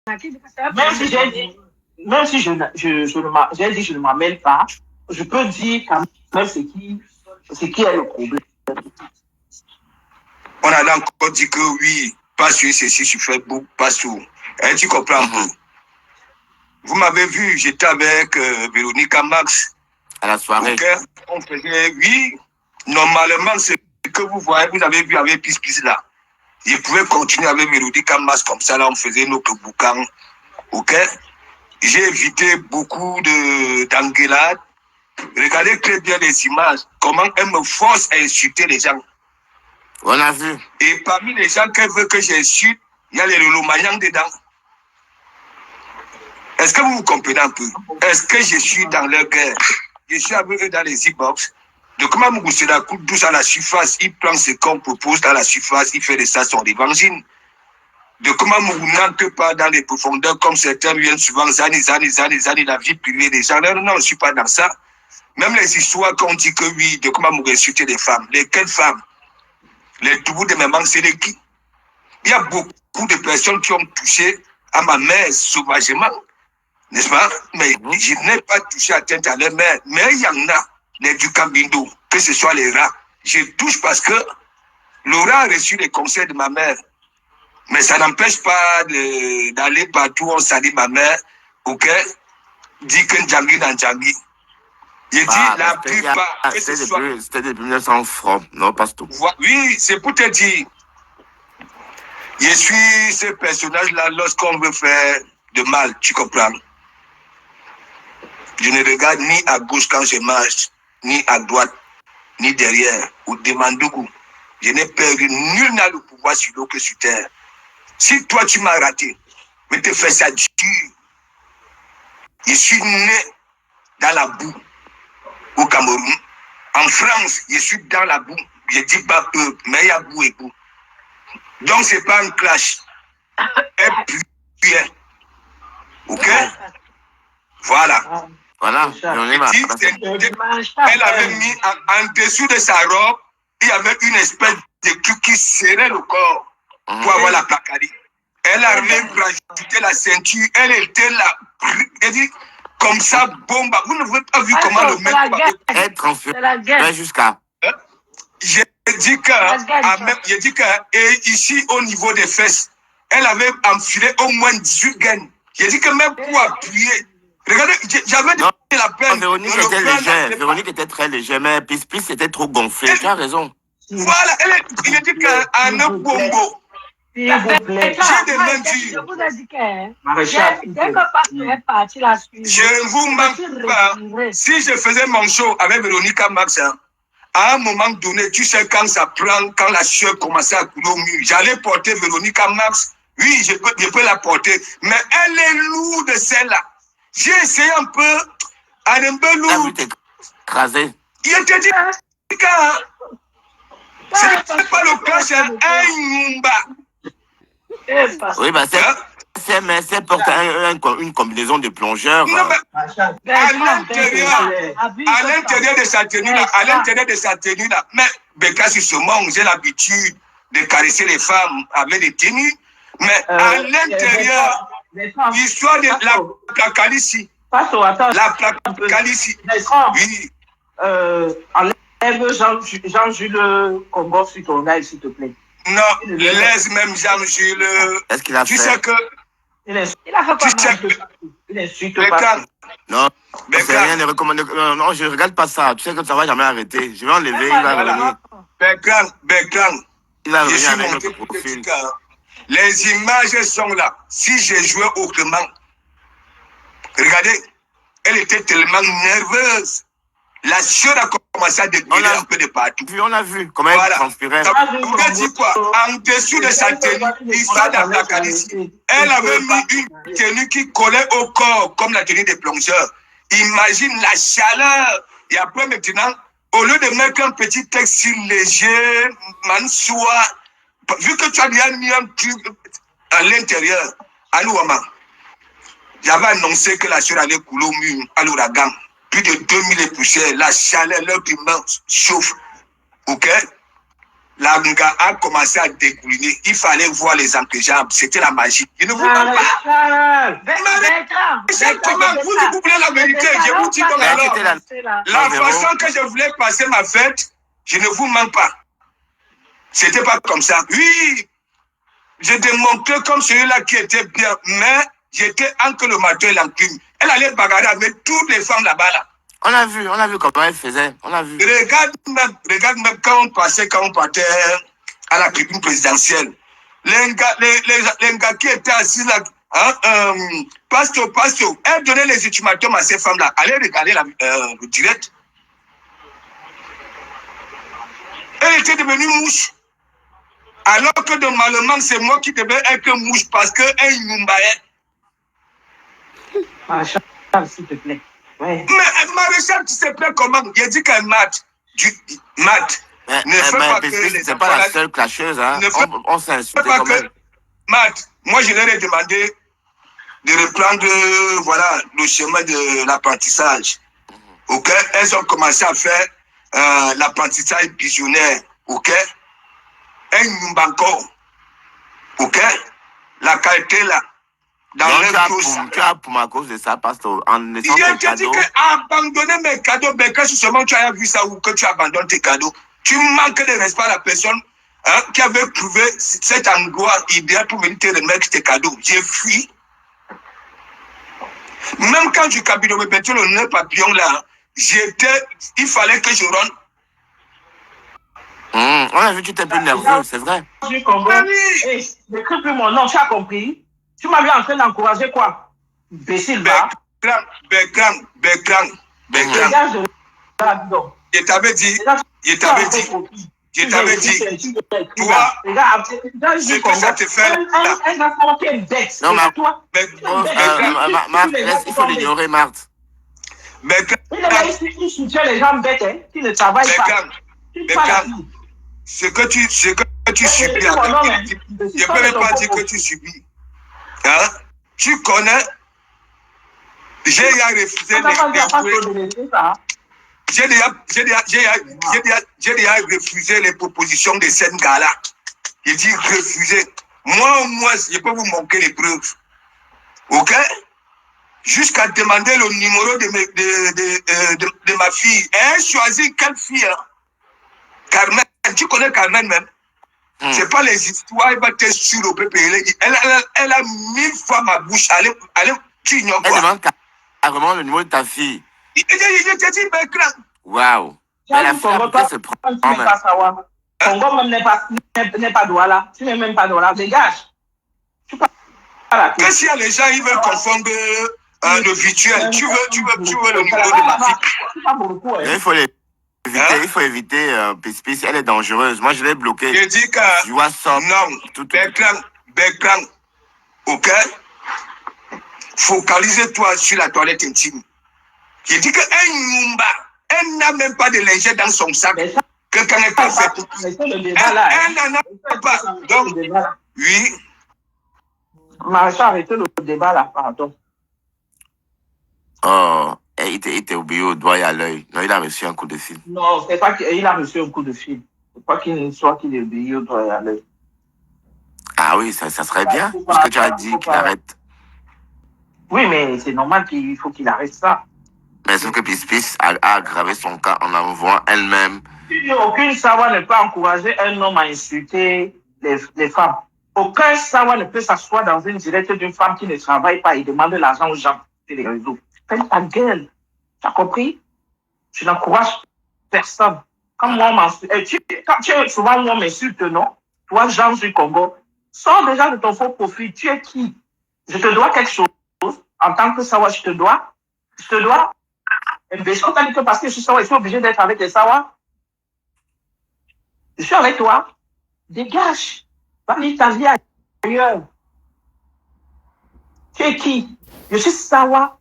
Même si j'ai dit, même si j'ai dit je ne m'amène pas, je peux dire quand même ce qui est le problème. On a encore dit que oui, pas sur ceci, sur Facebook, pas sur. Hein, tu comprends un peu. Vous m'avez vu, j'étais avec Véronica Max. À la soirée. Okay? On faisait, oui, normalement, ce que vous voyez, vous avez vu avec Pis là. Je pouvais continuer avec Véronica Max comme ça, là, on faisait nos boucan. Ok? J'ai évité beaucoup d'engueulades. Regardez très bien les images, comment elle me force à insulter les gens. On a vu. Et parmi les gens qu'elle veut que j'insulte, il y a les Lolomayang dedans. Est-ce que vous comprenez un peu? Est-ce que je suis dans leur guerre? Je suis avec eux dans les e-box. De comment Moussela coûte douce à la surface, il prend ce qu'on propose dans la surface, il fait de ça son évangile. De comment Mourou n'entre pas dans les profondeurs comme certains viennent souvent, zani, la vie privée des gens. Non, non, je ne suis pas dans ça. Même les histoires qu'on dit que oui, de comment Mourou insulter les femmes. Lesquelles femmes? Les toubous de mes manques, c'est les qui? Il y a beaucoup de personnes qui ont touché à ma mère sauvagement. N'est-ce pas? Mais je n'ai pas touché atteinte à leur mère. Mais il y en a, les du Cambindo, que ce soit les rats. Je touche parce que Laura a reçu les conseils de ma mère. Mais ça n'empêche pas d'aller partout, on salue ma mère, ok? Dit que Ndjangi dans Ndjangi. Je dis la plupart. C'était depuis 1900 francs, non, pas tout. Oui, c'est pour te dire. Je suis ce personnage-là lorsqu'on veut faire de mal, tu comprends? Je ne regarde ni à gauche quand je marche, ni à droite, ni derrière, ou Demandougou. Je n'ai peur que nul n'a le pouvoir sur l'eau que sur terre. Si toi tu m'as raté, mais te fais ça dur. Je suis né dans la boue au Cameroun. En France, je suis dans la boue. Je dis pas peu, mais il y a boue et boue. Donc c'est pas un clash. Elle pue. Ok? Voilà. Voilà, elle avait mis en dessous de sa robe, il y avait une espèce de truc qui serrait le corps pour avoir la placardie. Elle a même rajouté la ceinture, elle était là. Elle dit, comme ça, bombe. Vous ne avez pas vu comment le mec va être en feu jusqu'à. J'ai dit que ici, au niveau des fesses, elle avait enfilé au moins 18 gaines. J'ai dit que même pour appuyer, regardez, j'avais dit la peine. Véronique était légère. Véronique était très légère, mais Pis était trop gonflé. Tu as raison. Voilà, il a dit qu'un un bombo. S'il vous plaît. J'ai des mains dures. Je vous ai dit que Maréchal, dès que Pasteur est parti la suite, je ne vous mens pas. Si je faisais mon show avec Véronica Max, hein, à un moment donné, tu sais quand ça prend, quand la sueur commençait à couler au mur, j'allais porter Véronica Max. Oui, je peux la porter. Mais elle est lourde, celle-là. J'ai essayé un peu, elle est un peu lourde. Écrasé. Il était dit que ce n'est pas le clash, c'est un Nyumba. Oui, bah c'est porte une combinaison de plongeurs. Non, mais à l'intérieur de sa tenue là, mais Bekassi se montre, j'ai l'habitude de caresser les femmes avec des tenues, mais à l'intérieur, l'histoire de la placalicie. La placalicie. Oui. Enlève Jean-Jules Congo sur ton œil, s'il te plaît. Non, laisse même Jean-Jules. Est-ce qu'il a fait? Tu sais que. Il est suite pas. Non, c'est rien de recommandé. Non, je ne regarde pas ça. Tu sais que ça ne va jamais arrêter. Je vais enlever, il va revenir. Bekran. Il va revenir avec notre profil. Les images sont là. Si j'ai joué autrement, regardez, elle était tellement nerveuse. La sueur a commencé à dégueuler un peu de partout. On a vu comment elle transpirait. Ça veut dire quoi? En dessous de sa tenue, l'histoire de la placalicie, elle avait mis une tenue qui collait au corps, comme la tenue des plongeurs. Imagine la chaleur. Et après maintenant, au lieu de mettre un petit textile léger, mansoua, vu que tu as déjà mis un truc à l'intérieur, à l'ouama, j'avais annoncé que la sueur allait couler au mur, à l'ouragan. Plus de 2000 poussières, la chaleur, l'heure qui chauffe. Ok? la Nga a commencé à dégouliner. Il fallait voir les antéjambes. C'était la magie. Je ne vous parle pas. Bertrand, Comment vous voulez la vérité? Je vous dis comme alors. La façon que je voulais passer ma fête, je ne vous mens pas. C'était pas comme ça. Oui, je démontrais comme celui-là qui était bien, mais j'étais entre le matin et l'enclume. Elle allait bagarrer avec toutes les femmes là-bas là. On a vu comment elle faisait. On a vu. Regarde même quand on partait à la tribune présidentielle. Les gars qui étaient assis là, hein, Pasto, elle donnait les ultimatums à ces femmes-là. Allez regarder le direct. Elle était devenue mouche. Alors que normalement, c'est moi qui devais être mouche parce qu'elle Mumbaye. Maréchal, s'il te plaît. Ouais. Mais Maréchal, tu sais pas comment. Il dit qu'elle mate. Mais c'est pas la seule clasheuse, hein. On s'est insulté quand même. Matt, moi je leur ai demandé de reprendre voilà, le chemin de l'apprentissage. Ok? Elles ont commencé à faire l'apprentissage visionnaire. Ok? Un Mbanko. Ok? La qualité là. Dans tu as pour ma cause de ça, parce qu'en laissant tes cadeaux. Je t'ai dit qu'abandonner mes cadeaux, mais quand seulement tu as vu ça ou que tu abandonnes tes cadeaux, tu manques de respect à la personne qui avait trouvé cet endroit idéal pour venir te remettre tes cadeaux. J'ai fui. Même quand je cabine me mettais le nœud papillon là, il fallait que je rentre. On a vu que tu étais plus nerveux, c'est vrai. Ne crie plus mon nom, tu as compris? Tu m'avais en train d'encourager quoi? Imbécile, va. Bertrand. Je t'avais dit, toi, ce que ça te fait là. Non, Marthe, il faut l'ignorer, Marthe. Il soutient les gens bêtes, hein, qui ne travaillent pas. Ce que tu subis, je ne peux même pas dire que tu subis. Hein? Tu connais, j'ai refusé refusé les propositions de cette gars-là. J'ai dit refuser. Moi, je peux vous manquer les preuves. Ok? Jusqu'à demander le numéro de ma fille. Elle choisit quelle fille? Hein? Carmen, tu connais Carmen même? C'est pas les histoires, elle va te sur le PP. Elle a 1000 fois ma bouche. Allez, tu ignores quoi? Elle demande carrément le numéro de ta fille. Je te dis, Bertrand. Waouh. Elle a fait se prendre. Congo même n'est pas douala. Tu n'es même pas douala. Dégage. Qu'est-ce qu'il y a les gens, ils veulent confondre le virtuel. Tu veux le numéro de ma fille. Il faut l'éviter. Il faut éviter Pispis, elle est dangereuse. Moi, je l'ai bloquée. Je dis que non, Bertrand, ok? Focalise-toi sur la toilette intime. Je dis qu'un Yumba, elle n'a même pas de lingette dans son sac. Quelqu'un n'est pas fait pour tout. Elle n'en a pas. Donc, oui. Maréchal, arrêtez le débat là, pardon. Oh. Il était obéi au doigt et à l'œil. Non, il a reçu un coup de fil. Non, c'est pas qu'il a reçu un coup de fil. C'est pas qu'il soit qu'il est obéi au doigt et à l'œil. Ah oui, ça serait bien, parce que tu as dit qu'il arrête. Oui, mais c'est normal qu'il faut qu'il arrête ça. Mais sauf que Pispis a aggravé son cas en envoyant elle-même. Aucune sawa ne peut encourager un homme à insulter les femmes. Aucun sawa ne peut s'asseoir dans une directe d'une femme qui ne travaille pas et demander l'argent aux gens sur les réseaux. Ferme ta gueule. Tu as compris? Tu n'encourages personne. Quand moi, on m'insulte, souvent, moi, on m'insulte, non? Toi, Jean du Congo, sors déjà de ton faux profil. Tu es qui? Je te dois quelque chose. En tant que Sawa, je te dois. Mais je t'ai dit que parce que je suis Sawa, je suis obligé d'être avec les Sawa. Je suis avec toi. Dégage. Va vivre ta vie ailleurs. Tu es qui? Je suis Sawa.